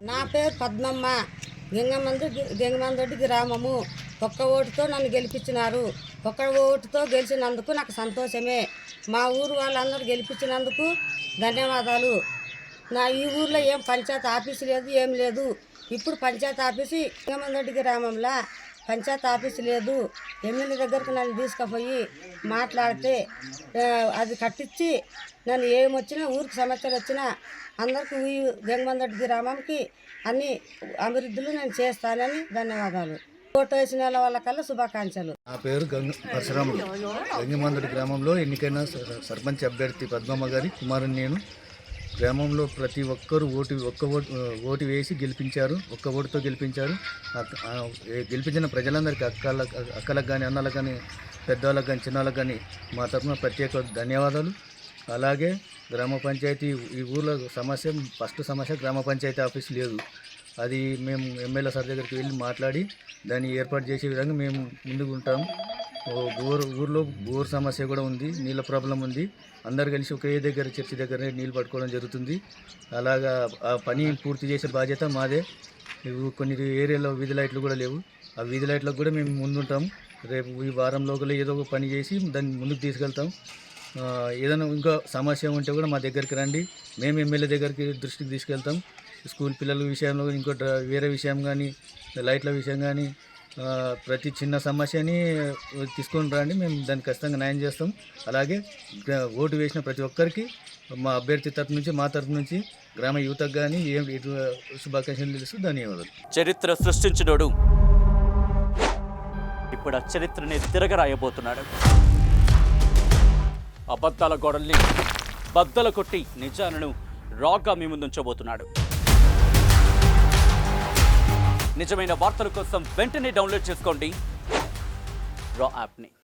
నా పేరు పద్మమ్మ. గంగమందొడ్డి గ్రామము. ఒక్క ఓటుతో నన్ను గెలిపించినారు. ఒక్క ఓటుతో గెలిచినందుకు నాకు సంతోషమే. మా ఊరు వాళ్ళందరూ గెలిపించినందుకు ధన్యవాదాలు. ఈ ఊర్లో ఏం పంచాయతీ ఆఫీసు లేదు, ఏం లేదు. ఇప్పుడు పంచాయతీ ఆఫీసు గంగమందొడ్డి గ్రామంలో పంచాయతీ ఆఫీసు లేదు. ఎమ్మెల్యే దగ్గరకు నన్ను తీసుకుపోయి మాట్లాడితే అది కట్టించి నన్ను ఏమొచ్చినా ఊరికి సమస్యలు వచ్చినా అందరికీ గంగమందొడ్డి గ్రామంకి అన్ని అభివృద్ధులు నేను చేస్తానని ధన్యవాదాలు. ఓటు వేసిన వాళ్ళకల్లా శుభాకాంక్షలు. నా పేరు పరశురాముడు. గంగమందొడ్డి గ్రామంలో ఎన్నికైన సర్పంచ్ అభ్యర్థి పద్మమ్మ గారి కుమారుని నేను. గ్రామంలో ప్రతి ఒక్కరూ ఓటు వేసి గెలిపించారు. ఒక్క ఓటుతో గెలిపించారు. గెలిపించిన ప్రజలందరికీ అక్కలకు కానీ, అన్నలకు కానీ, పెద్దవాళ్ళకి కానీ, చిన్నవాళ్ళకి కానీ మా తరఫున ప్రత్యేక ధన్యవాదాలు. అలాగే గ్రామ పంచాయతీ ఈ ఊర్లో ఫస్ట్ సమస్య గ్రామ పంచాయతీ ఆఫీస్ లేదు. అది మేము ఎమ్మెల్యే సార్ దగ్గరికి వెళ్ళి మాట్లాడి దాన్ని ఏర్పాటు చేసే విధంగా మేము ముందుకు ఉంటాం. ఊర్లో బోర్ సమస్య కూడా ఉంది, నీళ్ళ ప్రాబ్లం ఉంది. అందరు కలిసి ఒకే దగ్గర చర్చి దగ్గర నీళ్ళు పట్టుకోవడం జరుగుతుంది. అలాగా ఆ పని పూర్తి చేసే బాధ్యత మాదే. కొన్ని ఏరియాలో వీధి లైట్లు కూడా లేవు. ఆ వీధి లైట్లకు కూడా మేము ముందుంటాం. రేపు ఈ వారంలోగా ఏదో ఒక పని చేసి దాన్ని ముందుకు తీసుకెళ్తాం. ఏదైనా ఇంకా సమస్య ఉంటే కూడా మా దగ్గరికి రండి, మేము ఎమ్మెల్యే దగ్గరికి దృష్టికి తీసుకెళ్తాం. స్కూల్ పిల్లల విషయంలో ఇంకో వేరే విషయం కానీ, లైట్ల విషయం కానీ, ప్రతి చిన్న సమస్యని తీసుకొని రండి, మేము దాన్ని ఖచ్చితంగా న్యాయం చేస్తాం. అలాగే ఓటు వేసిన ప్రతి ఒక్కరికి మా అభ్యర్థి తరఫు నుంచి, మా తరఫు నుంచి గ్రామ యువతకు కానీ శుభాకాంక్షలు తెలుసు. ధన్యవాదాలు. చరిత్ర సృష్టించినోడు ఇప్పుడు ఆ చరిత్రని తిరగరాయబోతున్నాడు. అబద్ధాల గోడల్ని బద్దలు కొట్టి నిజాలను రాగా మీ ముందుంచబోతున్నాడు. నిజమైన వార్తల కోసం వెంటనే డౌన్లోడ్ చేసుకోండి రా యాప్ని.